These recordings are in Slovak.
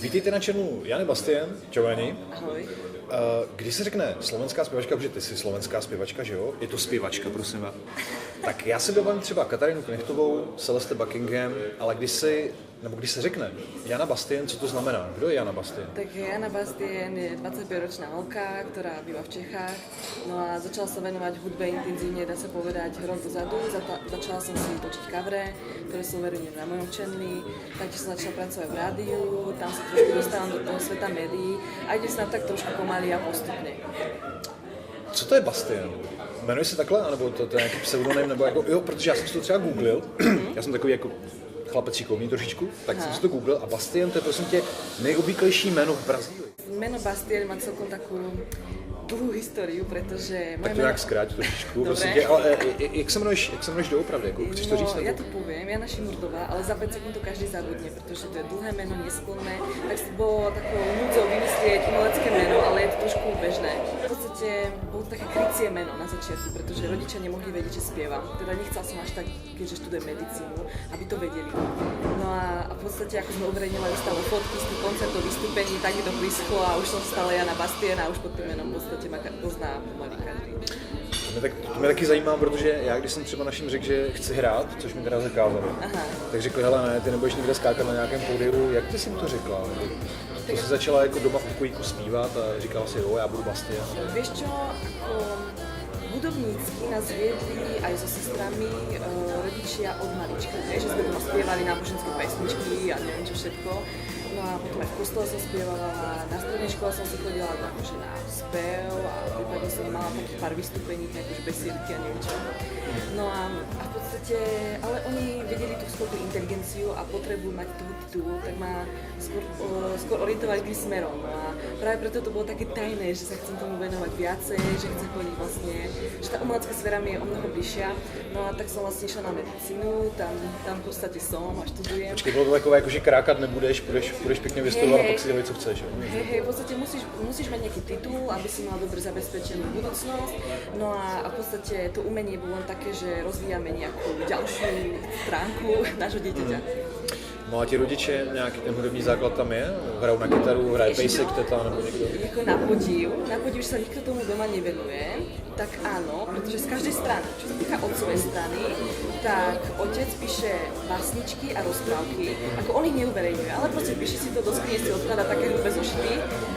Vítejte na channelu Jany Bastien, čau Jani. Ahoj. Když se řekne slovenská zpěvačka, protože ty jsi slovenská zpěvačka, že jo? Je to zpěvačka, prosím vás. Tak já si vybavím třeba Katarínu Knechtovou, Celeste Buckingham, ale když se řekne Jana Bastien, co to znamená? Kdo je Jana Bastien? Tak Jana Bastien je 25-ročná holka, ktorá býva v Čechách. No a začala sa venovať hudbe intenzívne, dá sa povedať, rok dozadu. Začala som si točiť kavre, ktoré sú verejne na mojom channeli. Taktiež som začala pracovať v rádiu, tam sa trošku dostávam do toho sveta médií a ide sa tam tak trošku pomaly a postupne. Co to je Bastien? Jmenuje se takhle, anebo to je nějaký pseudonym, nebo jako, jo, protože já jsem si to třeba googlil, já jsem takový jako chlapec šikovný trošičku, tak jsem si to googlil a Bastien to je prosím tě nejobvyklejší jméno v Brazílii. Meno Bastien má celkom takú dlhú históriu, pretože... Tak to nějak zkráť trošičku, prosím tě, ale jak se jmenuješ doopravdy, jako, chceš to říct? No, ja to poviem, Jana Šimurdová, ale za 5 sekúnd to každý zabudne, pretože to je dlhé meno, nesklonné, tak bolo takou núdzou vymyslieť umelecké meno, ale je to trošku bežné. V podstate bolo to také krycie meno na začiatku, pretože rodičia nemohli vedieť, že spievam. Teda nechcel som až tak, keďže študujem medicínu, aby to vedeli. No a v podstate, ako sme uverejňovali stále fotky z tých koncertov, vystúpení, tak mi to blízko a už som stále Jana Bastien a už pod tým menom v podstate ma pozná pomaly každý. To mě taky zajímá, protože já když jsem třeba našim řekl, že chci hrát, což mi teda zakázali, tak řekl, hele ne, ty nebudeš nikde skákat na nějakém pódiu, jak ty jsi mi to řekla? To jsi začala jako doma v pokojíku zpívat a říkala si, jo, já budu Bastien. Vieš čo, ako hudobnícky nás viedli aj so sestrami rodičia od malička, že sme doma spievali náboženské pesničky a neviem čo všetko. No a potom aj v kostole som spievala, na strednej škole som si chodila akože na spev a prípadne som mala takých pár vystúpení, akože besiedky a neviem čo. No a v podstate, ale oni vedeli tú skôr inteligenciu a potrebu mať tú titulu, tak ma skôr orientovali tým smerom. No a práve preto to bolo také tajné, že sa chcem tomu venovať viacej, že chcem chodiť vlastne, že tá umelecká sféra mi je o mnoho bližšia. No a tak som vlastne išla na medicínu, tam v podstate som a študujem. Počkej, bylo to takové, jako, že krákat nebudeš, budeš pěkně vystudovat a pak si dělej, co chceš. Hej, v podstate musíš mať nejaký titul, aby si mal dobre zabezpečenú budúcnosť. No a v podstate to umenie bolo len také, že rozvíjame nejakú ďalšiu stránku nášho dieťaťa. No a ti rodiče, nějaký ten hudební základ tam je? Hrajou na kytaru, hraje pejsek, teta nebo někdo? Jako na podiv, že sa nikto tomu doma nevenuje, tak áno, pretože z každej strany, čo sa týka otcovej strany, tak otec píše básničky a rozprávky, ako on ich neuverejňuje, ale proste píše si to do skrine, si odkladá také hrubé zošity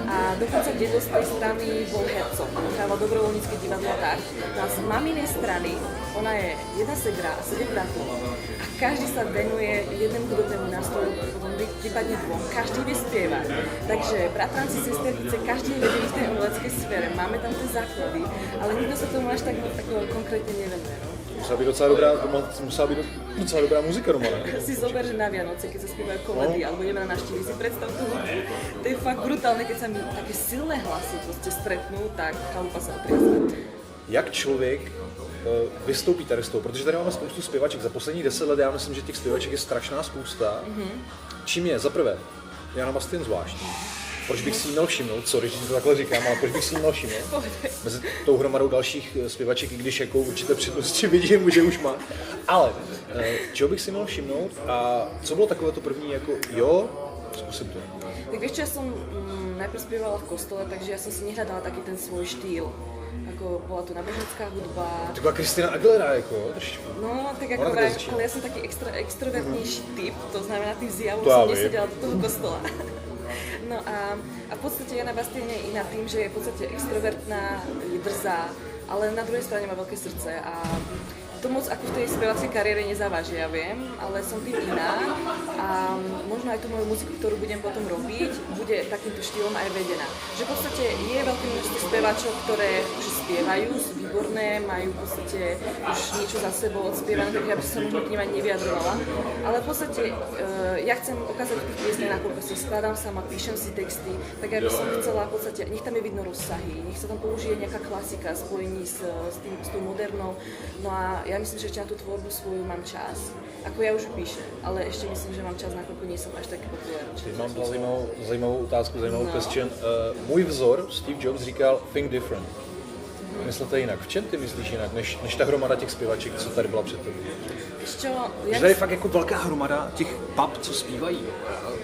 a dokonca dedo z tej strany bol hercom, hrával dobrovoľnícke divadlo a tak. No a z maminej strany, ona je jedna segra a 7 bratov a každý sa venuje jednému hudobnému nástroju, potom vypadne dvom, každý vie spievať. Takže bratranci, sesternice, každý je vedeli v tej umeleckej sfére, máme tam tie základy, ale nikto sa tomu až tak konkrétne nevenuje. No. Musela být docela dobrá muzika doma, ne? Si zober, že na Vianoce, keď sa spievajú koledy, alebo ideme na návštevy, si predstav tú hudbu. To je fakt brutálne, keď sa mi také silné hlasy proste stretnú, tak chalupa sa otriasne. Jak člověk vystoupí tady z toho, protože tady máme spoustu zpěvaček. Za posledních 10 let já myslím, že těch zpěvaček je strašná spousta. Čím je? Za prvé, Jana Bastien zvlášť. Proč bych si jí měl všimnout? Sorry, že to takhle říkám, ale proč bych si jí měl všimnout? Mezi tou hromadou dalších zpěvaček, i když jako určité přednosti vidím, že už má. Ale čeho bych si měl všimnout a co bylo takové to první jako jo, zkusím to. Tak vieš čo, ja som najprv spievala v kostole, takže ja som si nehľadala taký ten svoj štýl. Ako bola to náboženská hudba. To byla Christina Aguilera, jako, trošičku. No, tak ako ale ja som taký extrovertnejší typ, to znamená tým zjavom som nesedela do toho kostola. No a v podstate Jana Bastien je iná tým, že je v podstate extrovertná, je drzá, ale na druhej strane má veľké srdce a to moc ako v tej spievacej kariére nezávaží, ja viem, ale som tým iná a možno aj tú moju muziku, ktorú budem potom robiť, bude takýmto štýlom aj vedená. Že v podstate je veľké množstvo speváčov, ktoré už spievajú, sú výborné, majú v podstate už niečo za sebou odspievané, tak ja by som sa možno k nim aj nevyjadrovala. Ale v podstate ja chcem ukázať v tých piesniach, nakoľko si skladám sama, píšem si texty, tak ja by som chcela v podstate, nech tam je vidno rozsahy, nech sa tam použije nejaká klasika, spojení s tou modernou. No a ja myslím, že ešte na tú tvorbu svoju mám čas. Ako ja už píšem, ale ešte myslím, že mám čas, nakoľko nie som až taký populárny. Teď mám zajímavou otázku, zajímavou question. Můj vzor, Steve Jobs, říkal think different. Myslíte jinak. V čem ty myslíš jinak, než ta hromada těch zpěvaček, co tady byla před tebou? Že tady je fakt jako velká hromada těch pub, co zpívají.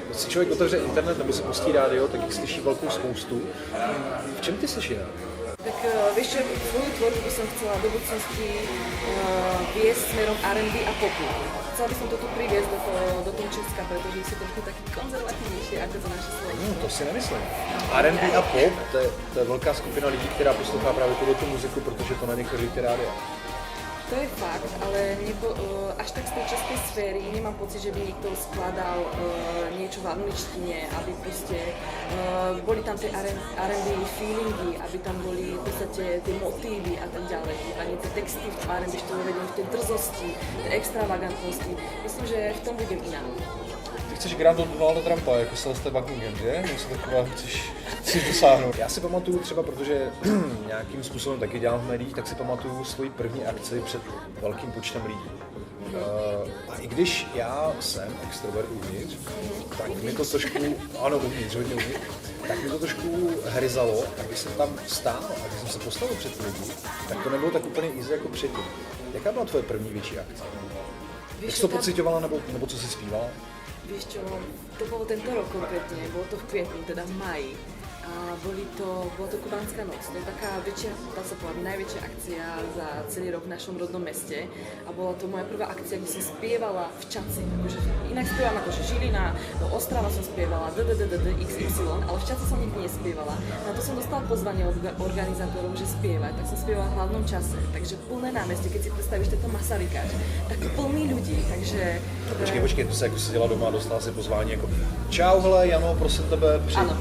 Když si člověk otevře internet nebo si pustí rádio, tak jich slyší velkou spoustu. V čem ty seš jiná? Tak vieš čo, svoju tvorbu by som chcela do budúcnosti viesť smerom R&B a popu. Chcela by som to tu priviesť do toho Česka, pretože sú trošku taký konzervatívnejšie ako to naše Slovensko. To si nemyslím. R&B a pop, to je velká skupina lidí, která poslouchá právě tu muziku, protože to na některých rádia. To je fakt, ale až tak z tej českej sféry nemám pocit, že by niekto skladal niečo v angličtine, aby proste boli tam tie R&B feelingy, aby tam boli v podstate tie motívy a tak ďalej, ani tie texty v R&B, čo to vedem v tej drzosti, tej extravagantnosti. Myslím, že v tom budem iná. Ty chceš hrát do Donalda Trumpa, jako Celeste Buckingham, že? Něco takového chceš dosáhnout. Já si pamatuju třeba, protože nějakým způsobem taky dělám v médiích, tak si pamatuju svoji první akci před velkým počtem lidí. A i když já jsem extrovert uvnitř, tak mi to trošku, ano uvnitř, hodně uvnitř, tak mi to trošku hryzalo, a když jsem tam stál a když jsem se postavil před lidi, tak to nebylo tak úplně easy jako předtím. Jaká byla tvoje první větší akce? Jak jsi to pocitovala, nebo co jsi zpívala? Vieš čo, to bolo tento rok konkrétne, bolo to v kvietni, teda v maji. A bola to Kubánska noc, to je taká väčšia, dá sa povedať, najväčšia akcia za celý rok v našom rodnom meste. A bola to moja prvá akcia, kde som spievala v Čaci. Akože, inak spievam akože Žilina, do Ostrava som spievala, XY, ale v Čaci som nikdy nespievala. Na to som dostala pozvanie od organizátorov, že spievať, tak som spievala v hlavnom čase. Takže plné námestie, keď si predstavíš tento Masarykáč, tak plný ľudí, takže... No, počkej, to sa ako sedela doma a dostala si pozvání jako čau, hele, Jano, prosím tebe, Áno.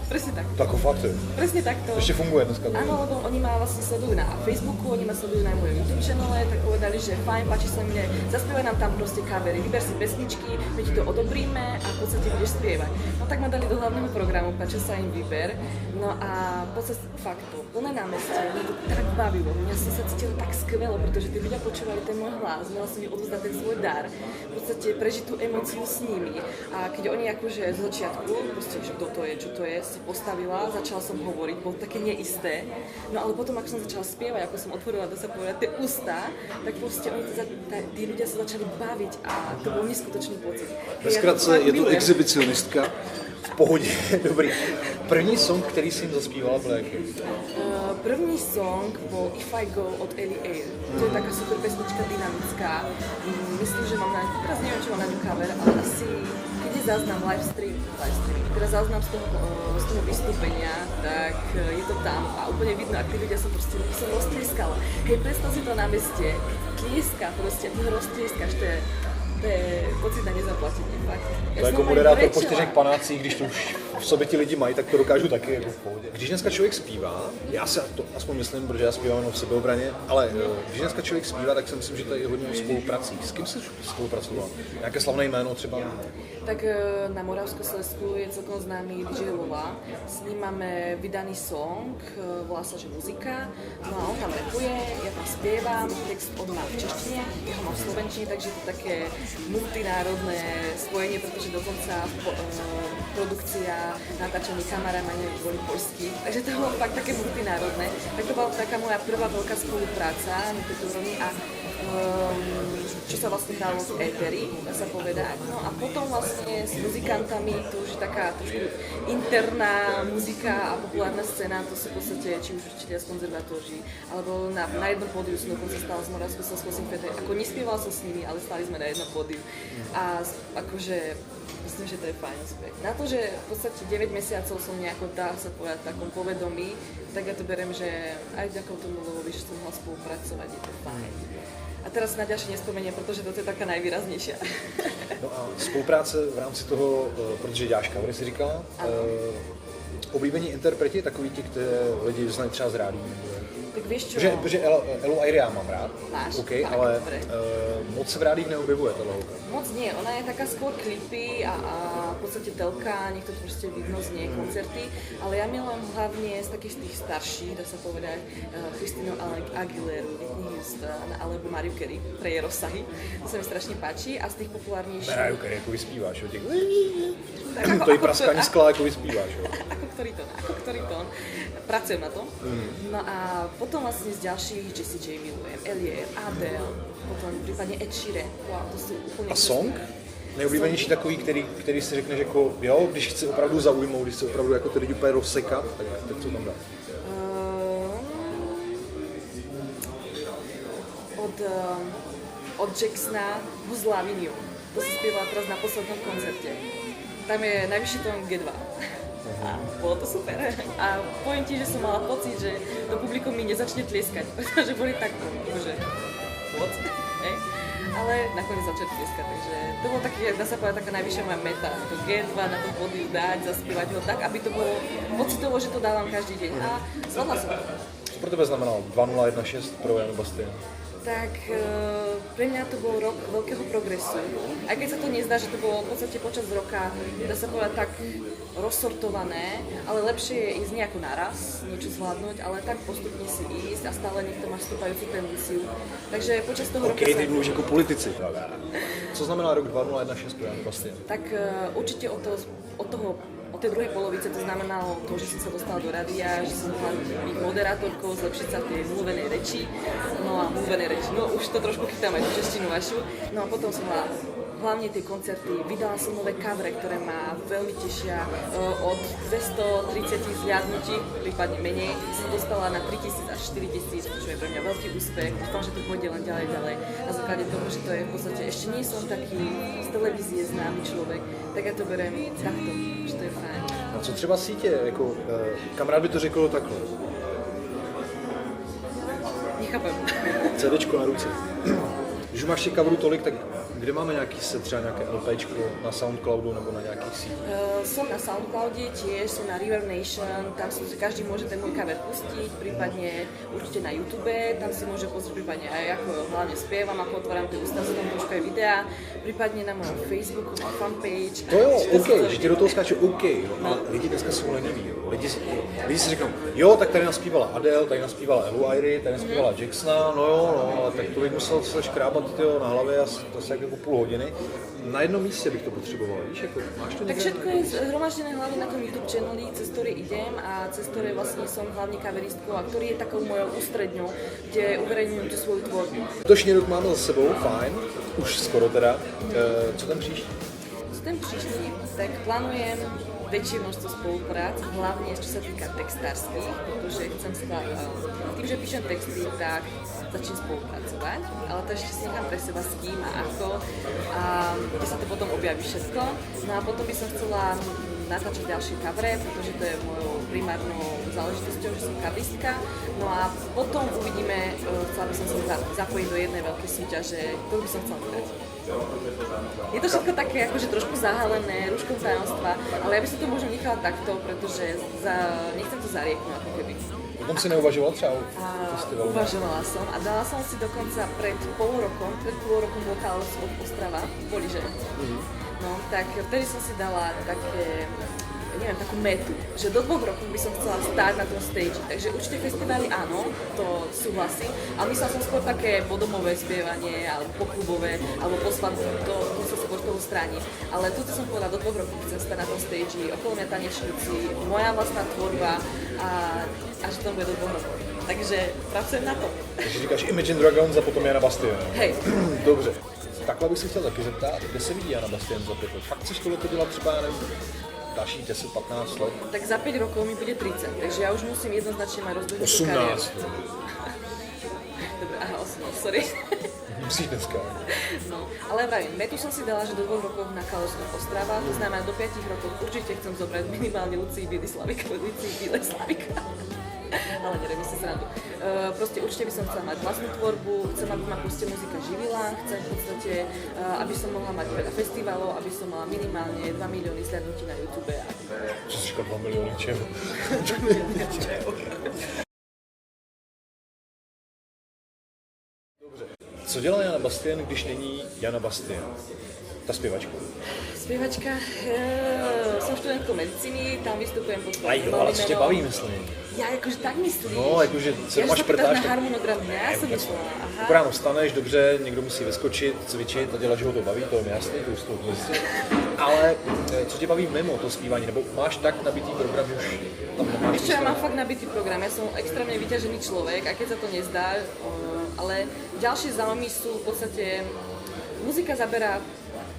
Presne tak. Tak fakt je. Presne takto. Ešte funguje dneska. Áno, lebo oni ma vlastne sledujú na Facebooku, oni ma sledujú na mojom YouTube channele, tak povedali, že fajn, páči sa mne, zaspievaj nám tam proste covery, vyber si pesničky, my ti to odobríme a v podstate budeš spievať. No tak ma dali do hlavného programu, páčil sa im výber, no a v podstate fakt to plné námestie, mňa to tak bavilo, mňa som sa cítila tak skvelo, pretože tí ľudia počúvali ten môj hlas, mala som im odovzdať ten svoj dar, v podstate prežiť tú emóciu s nimi a keď oni akože z začiatku, proste, že kto to je, čo to je, postavila, začala som hovoriť, bolo také neisté. No ale potom, ako som začala spievať, ako som otvorila, dá sa povedať, tie ústa, tak proste tí ľudia sa začali baviť a to bol neskutočný pocit. Zkrátce, je to exhibicionistka. V pohodě, dobrý. První song, který jsi jim zaspívala, byl jaký? První song bol If I Go od Ellie Air. To je taká super pesnička, dynamická. Myslím, že mám na ňu, teraz neviem, či mám na ňu cover, ale asi, keď je záznam live stream, teda záznam z toho vystúpenia, tak je to tam a úplne vidno, ak tí ľudia som proste roztlieskala. Keď predstav si to na meste, tlieska proste, ty ho roztlieskaš, to je pocit na nezaplatenie, fakt. To jako moderátor po 4 panácích, když to už v sobě ti lidi mají, tak to dokážu taky jako v pohodě. Když dneska člověk zpívá, já si to aspoň myslím, protože já zpívám jenom v sebeobraně, ale když dneska člověk zpívá, tak si myslím, že to je hodně o spoluprací. S kým jsi spolupracoval? Nějaké slavné jméno třeba? Tak na Moravskoslezsku je celkom známy DJ Lola. S ním máme vydaný song, volá sa, že Muzika. No a on tam rapuje, ja tam spievam, text on má v češtine, ja ho mám v slovenčine, takže to také multinárodné spojenie, pretože dokonca produkcia, natáčanie kameramani boli poľskí, takže to bolo fakt také multinárodné. Tak to bola taká moja prvá veľká spolupráca na tejto úrovni a čo sa vlastne hralo v éteri, dá sa povedať. No a potom vlastne s muzikantami, to už je taká trošku interná muzika a populárna scéna, to sú v podstate či už učitelia z konzervatórií, alebo na jednom pódiu som dokonca stala s Moravskoslezskou symfóniou. Ako nespievala som s nimi, ale stali sme na jednom pódiu. A akože myslím, že to je fajn úspech. Na to, že v podstate 9 mesiacov som nejako, dá sa povedať, v takom povedomí, tak ja to beriem, že aj vďaka tomu Lovovi, že som mohla spolupracovať, je to fajn. A teraz na ďalšie nespomeniem, protože to je taká najvýraznější. No a spolupráce v rámci toho, protože děláš covery, si říkala, oblíbení interpreti, takový ti, které lidi znají třeba z rádií. Tak víš čo? Protože Elu Air já mám rád, máš, okay, ale moc se v rádiích neobjevuje tahle holka. Moc nie, ona je taká skôr klipy a v podstate telka, niekto to proste vidno znie, koncerty, ale ja milujem hlavne z takých tých starších, dá sa povedať, Christinu Aguileru, Whitney Houston alebo Mariah Carey pre jej rozsahy, to sa mi strašne páči a z tých populárnejších... Mariah Carey, ako vyspíváš, jo? To je praskání skla, ako vyspíváš, jo? Ako ktorý tón. Pracujem na tom. No a potom vlastne z ďalších Jessie J milujem, Elie, Adele, potom prípadne Ed Sheeran. Wow, to sú úplne... A song? Nejoblíbenější takový, který si řekneš jako, jo, když chci opravdu zaujmout, když chci opravdu jako ty lidi úplně rozsekat, tak co tam dá? Od Jacksona Who's Loving You. To si spievala teraz na poslednom koncerte. Tam je najvyšší tón G2. A bolo to super. A poviem ti, že som mala pocit, že to publikum mi nezačne tlieskať, pretože boli tak, že moc. Ale nakoniec začali tlieskať, takže to bolo taký, dá sa povedať, taká najvyššia moja meta. To G2 na tom pódiu dať, zaspievať ho tak, aby to bolo pocitovo, že to dávam každý deň. A zvládla som to. Co pro tebe znamenalo 2016 pro Janu Bastien? Tak pre mňa to bol rok veľkého progresu. Aj keď sa to nezdá, že to bolo v podstate počas roka, dá sa povedať, tak rozsortované, ale lepšie je ísť nejako naraz, niečo zvládnuť, ale tak postupne si ísť a stále niekto má vstúpajúcu tendenciu. Takže počas toho roka ty mluvíš ako politici. Co znamená rok 2016 pro Janu Bastien? Tak určite od tej druhej polovice to znamenalo to, že som sa dostala do rádia, že som mohla byť moderátorkou, zlepšiť sa tej mluvenej reči. No už to trošku chytám aj tú češtinu vašu. No a potom som mala hlavne tie koncerty, vydala som nové kavre, ktoré ma veľmi tešia. Od 230 zliadnutí, prípadne menej, som dostala na 3000 až 4000, čo je pre mňa veľký úspech. Dúfam, že to pôjde len ďalej. Na základe toho, že to je v podstate, ešte nie som taký z televízie známy človek, tak ja to berem takto, že to je fajn. A co třeba sítě, jako, kamarád by to řekl takhle. Nechápem. CDčko na ruce. Když máš těch coverů tolik, tak kde máme nějaký set, třeba nějaké LPčko na Soundcloudu nebo na nějakých sítích? Som na Soundcloude, tiež som na River Nation, tam si každý môže ten môj cover pustiť, prípadne určite na YouTube, tam si môže pozrieť prípadne aj ako hlavne spievam, ako otváram tie ústa, sú tam trošku aj videá, prípadne na mojom Facebooku, mám fanpage. To jo, OK, že ti do toho skáču OK, jo, ale lidi dneska jsou leniví, jo. Lidi si řeknou, jo, tak tady naspívala Adele, tady naspívala Elu Airy, tady naspívala Jacksona, no jo, ale tak to bych musel se škrábat na hlavě asi jako půl hodiny. Na jednom místě bych to potřeboval, víš, jako máš to někde? Tak všetko je zhromaždené hlavne na tom YouTube channeli, cez ktorý idem a cez ktoré vlastne som hlavne kaveristkou a ktorý je takou mojou ústredňou, kde uverejňujem tú svoju tvorbu. Letošní rok máme za sebou, fajn, už skoro teda. Co ten příští? Tak plánujem väčšie množstvo spoluprác, hlavne čo sa týka textárskych, pretože chcem sa, tým, že píšem texty, tak začnem spolupracovať, ale to ešte si nechám pre seba s kým a ako a kde sa to potom objaví všetko. No a potom by som chcela natáčať ďalšie kavre, pretože to je mojou primárnou záležitosťou, že som kavistka. No a potom uvidíme, chcela by som sa zapojiť do jednej veľkej súťaže, ktorú by som chcela vyhrať. Je to všetko také akože trošku zahalené, rúškom tajomstva, ale ja by som to možno nechala takto, pretože nechcem to zarieknúť ako keby. Potom si neuvažoval třeba o festivalu? Uvažovala som a dala som si dokonca pred pol rokom bol Chaos od Ostrava, boli že? No, tak vtedy som si dala také, neviem, takú metu, že do 2 rokov by som chcela stáť na tom stage. Takže určite festivály áno, to súhlasím, ale myslela som skôr také podomové spievanie, alebo poklubové, alebo po svadbu, to sa skôr toho stráni. Ale tuto som povedala, do 2 rokov chcem stáť na tom stage, okolo mňa tanečníci, moja vlastná tvorba a že to bude do 2 rokov. Takže pracujem na to. Takže říkáš Imagine Dragons a potom Jana Bastien. Hej. Dobře. Takhle bych se chtěl taky zeptat, kde se vidí Jana Bastien za 5 let? Fakt chceš tohleto dělat třeba, já nevím, dalších 10-15 let? Tak za 5 rokov mi bude 30, takže ja už musím jednoznačne mať rozbehnutú 18. kariéru. Dobre, aha, 18, sorry. Musíš dneska. No, ale vravím, metu som si dala, že do 2 rokov na Chaos od Ostrava, to znamená do 5 rokov určite chcem zobrať minimálne Lucii Bielej-Slavika. Ale nerobím si srandu. Proste určite by som chcela mať vlastnú tvorbu, chcem, aby ma proste muzika živila, chcem v podstate, aby som mohla mať veľa festivalov, aby som mala minimálne 2 milióny slednutí na YouTube. Čo si říkal 2 milióny čeho? 2 milióny čeho. Dobře. Co dělá Jana Bastian, když není Jana Bastian? Ta zpěvačka. Zpěvačka, som študentkou medicíny, tam vystupujem pod Ale co tě baví, myslím? Ja akože tak myslíš? No, jakože se máš prtáš na harmonogram, já jsem myslela, aha. Ráno vstaneš, dobře, někdo musí vyskočit, cvičit a dělat, že ho to baví, to je mi jasný, to už to zjistil. Ale co tě baví mimo to zpívání, nebo máš tak nabitý program, že už tam nemáš? Ešte ja mám fakt nabitý program, ja som extrémne vyťažený človek, a keď sa to nezdá, ale ďalšie záujmy sú v podstate, muzika zaberá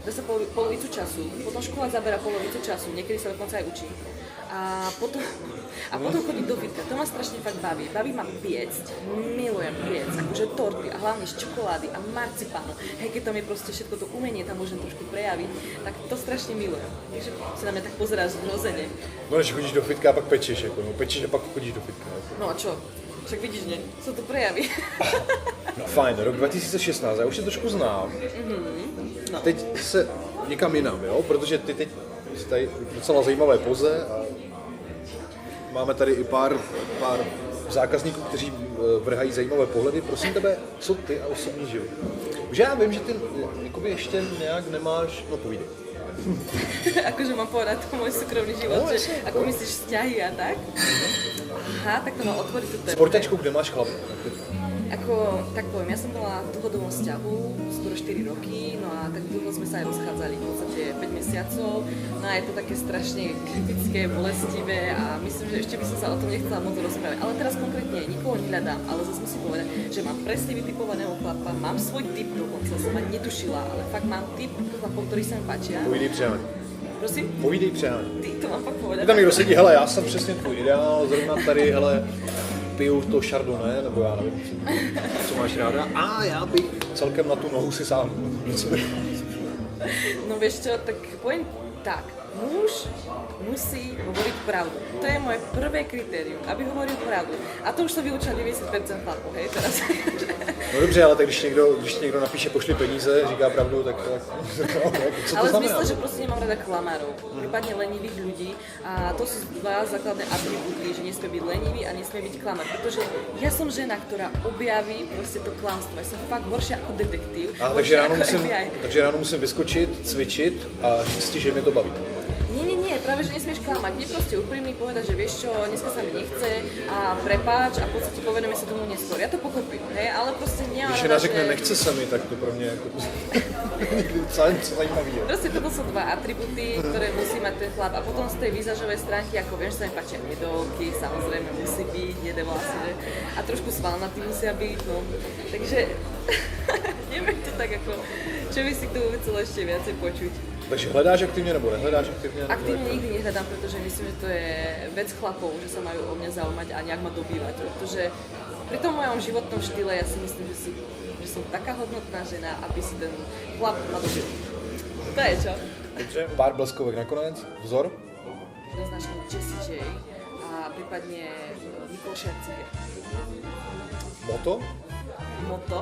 zase polovicu času, potom škola zabera polovicu času, niekedy sa dokonca aj učí. A potom chodiť do fitka, to ma strašne fakt baví. Baví ma piecť, milujem piecť, akože torty a hlavne z čokolády a marcipánu. Hej, keď tam je proste všetko to umenie, tam môžem trošku prejaviť, tak to strašne milujem. Takže sa na mňa tak pozeráš zrozene. No, že chodíš do fitka a pak pečeš, jako, no, pečeš a pak chodíš do fitka. Jako. No a čo? Však vidíš, ne? Co to prejaví. No fajn, rok 2016, já už se trošku znám. No. Teď se někam jinam, jo? Protože ty teď jsi tady docela zajímavé poze a máme tady i pár zákazníků, kteří vrhají zajímavé pohledy. Prosím tebe, co ty a osobní život? Že já vím, že ty jakoby ještě nějak nemáš, no povídej. Akože mám povedať to môj súkromný život, no, že ako myslíš vzťahy a tak? Aha, tak to mám otvoriť tú tému. Sportačku, kde máš chlap? Ako, tak poviem, ja som bola v dlhodobom vzťahu, skoro 4 roky, no a tak dlho sme sa aj rozchádzali, v podstate 5 mesiacov, no a je to také strašne kritické, bolestivé a myslím, že ešte by som sa o tom nechcela moc rozprávať. Ale teraz konkrétne nikoho nehľadám, ale zase musím povedať, že mám presne vytipovaného chlapa, mám svoj typ dokonca, som ani netušila, ale fakt mám typ chlapov, ktorí sa mi páčia. Povídej přeháň. Prosím? Povídej přeháň. Ty to mám fakt povedať. Tam někdo sedí, hele, já jsem přesně tvůj ideál, zrovna tady, hele, piju to Chardonnay, nebo já nevím, co máš ráda. A já bych celkem na tu nohu si sáhnu. No vieš čo, tak poviem tak, muž musí hovoriť pravdu. To je moje prvé kritérium, aby hovoril pravdu. A to už som vyučila 90% chlapov, hej, teraz. No dobře, ale tak když někdo napíše pošli peníze, říká pravdu, tak co to ale znamená? v zmysle, že proste nemám rada klamárov, prípadne lenivých ľudí a to sú dva základné atribúty, že nesmie byť lenivý a nesmie byť klamár, pretože ja som žena, ktorá objaví proste to klamstvo. Ja som fakt horšia ako detektív. Takže ráno musím vyskočit, cvičit a říct ti, že mi to baví. Nie, práve že nesmieš klamať. Nie proste úprimný povedať, že vieš čo, dneska sa mi nechce a prepáč a v podstate povedeme si tomu neskôr. Ja to pochopím, hej, ale proste nemám rada, že... řekne nechce sa mi, tak to pro mňa jako zajímavý je. Proste toto sú dva atribúty, ktoré musí mať ten chlap a potom z tej výzažovej stránky, ako viem, že sa mi páčia nedolky, samozrejme musí byť, jedé vlasy, že? A trošku svalnatý musia byť, no. Takže neviem to tak ako, čo by si k tomu chcel ešte viacej počuť. Takže hledáš aktivně nebo nehledáš aktivně? Aktivně nikdy nehledám, protože myslím, že to je vec chlapov, že sa majú o mňa zaujímať a nejak ma dobývať, protože pri tom mojom životnom štýle ja si myslím, že som taká hodnotná žena, aby si ten chlap ma dobil. To je čo? Dobře, pár bleskovek nakonec, vzor? Jednoznačne Jessie J a prípadne Nicole Scherzinger. Moto? Moto?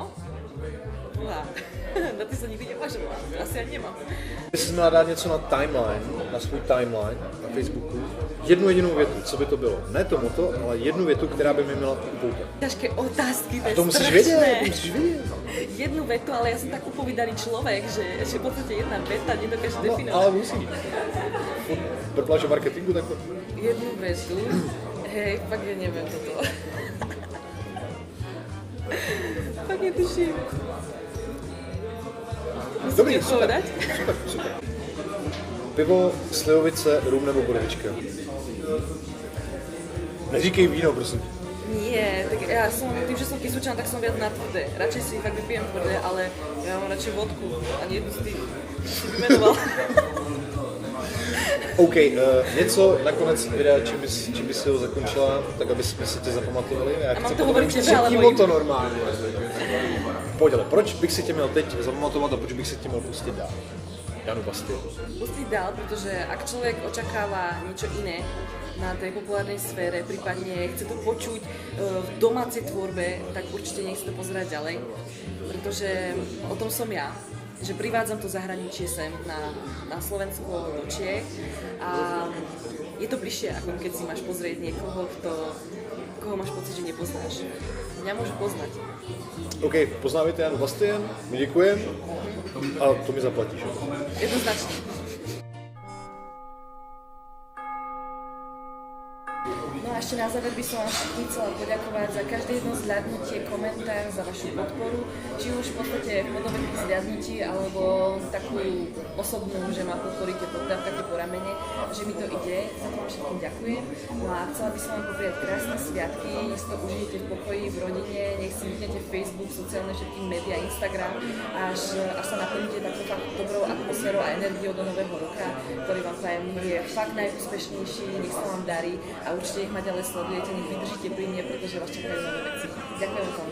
Uha. Na ty se nikdy nevažovala, asi ani nemám. Ty jsi měla dát něco na timeline, na svůj timeline na Facebooku. Jednu jedinou větu, co by to bylo? Ne to moto, ale jednu větu, která by mi měla upoutat. Ťažké otázky, to je to musíš vědět, musíš vědět. Jednu vetu, ale ja som tak upovídaný človek, že v podstate jedna veta nedokáže definovať. Ale musíš. Propláš o marketingu takhle? Jednu vetu? Hej, fakt ja neviem toto. Fakt netuším. Dobrý, super. Pivo, slivovice, rum nebo bodevička? Neříkej víno, prosím. Nie, tak ja som, tým, že som kysučan, tak som viac na tvrdé. Radšej si fakt vypijem tvrdé, ale ja mám radšej vodku a nie jednu z tých si vymenoval. OK, něco nakonec videa, čím by si ho zakončila, tak aby jsme si tě zapamatovali. A mám to hovoriť tebe, alebo jim? To normálně. Pojď, ale proč bych si tě měl teď zapamatovat a proč bych si tě měl pustit dál? Janu Bastian. Pustiť dál, pretože ak človek očakáva niečo iné na tej populárnej sfére, prípadne chce to počuť v domácej tvorbe, tak určite nech si to pozerať ďalej, pretože o tom som ja. že privádzam to zahraničie sem na Slovensko do Čiech a je to bližšie, ako keď si máš pozrieť niekoho, koho máš pocit, že nepoznáš. Mňa môžu poznať. OK, poznáte Janu Bastien, my děkujem a to mi zaplatíš. Jednoznačne. No a ešte na záver by som vám všetkým chcela poďakovať za každé jedno zľadnutie, komentár, za vašu podporu, či už v podstate v podobe tých zľadnutí, alebo takú osobnú, že ma podporíte, podávkate po ramene, že mi to ide, za to vám všetkým ďakujem. No a chcela by som vám popriať krásne sviatky, nech si to užijete v pokoji, v rodine, nech si vypnete Facebook, sociálne všetky médiá, Instagram, až sa naplníte takto fakt dobrou atmosférou a energiou do nového roka, ktorý vám prajem je fakt najúspešnejší, nech sa vám darí a určite ich ma ďalej sledujete, nech vydržíte pri mne, pretože vás čakajú nové veci. Ďakujem vám.